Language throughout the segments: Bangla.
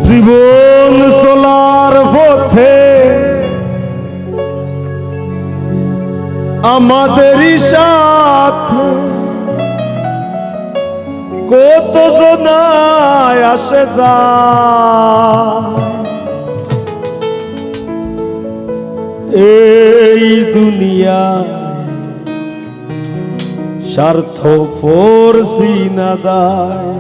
জীবন চলার পথে আমাদেরই সাথে কত জনায় আসে যায় এই দুনিয়ায় স্বার্থপর সিনাদায়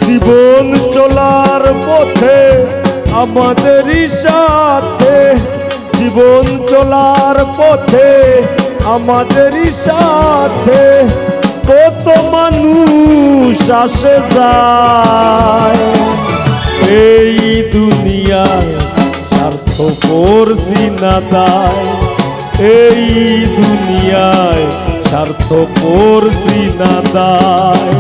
জীবন চলার পথে আমাদেরই সাথে জীবন চলার পথে আমাদেরই সাথে কত মানুষ আসে যায় এই দুনিয়ায় স্বার্থপর সিনাদায় এই দুনিয়ায় স্বার্থপর সিনাদায়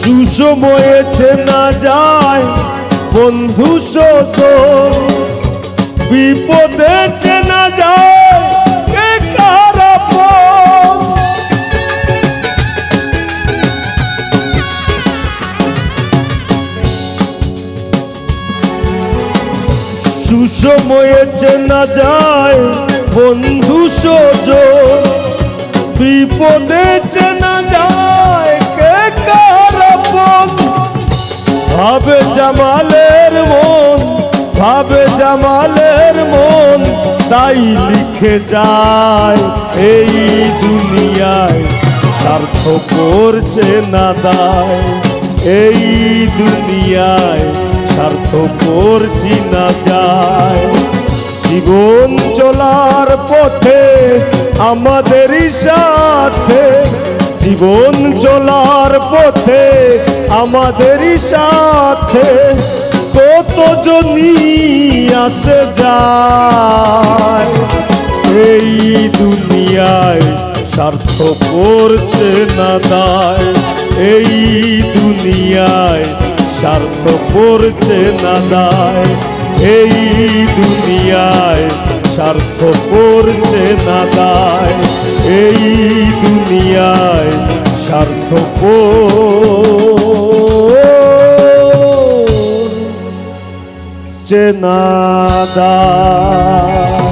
সুসময়ে চেনা যায় বন্ধু সজন বিপদে চেনা যায় কে কার আপন সুসময়ে চেনা যায় বন্ধু সজন বিপদে চেনা যায় কে কার আপন ভাবে জামালের মন ভাবে জামালের মন তাই লিখে যায় এই দুনিয়ায় স্বার্থপর চেনা দায় এই দুনিয়ায় স্বার্থপর চিনা যায় জীবন চলার পথে আমাদেরই সাথে জীবন চলার পথে আমাদেরই সাথে কত জনই আসে যায় এই দুনিয়ায় স্বার্থপর চেনা দায় এই দুনিয়ায় স্বার্থপর চেনা দায় এই দুনিয়ায় স্বার্থপর চেনা দায় এই দুনিয়ায় স্বার্থপর চেনা দায়।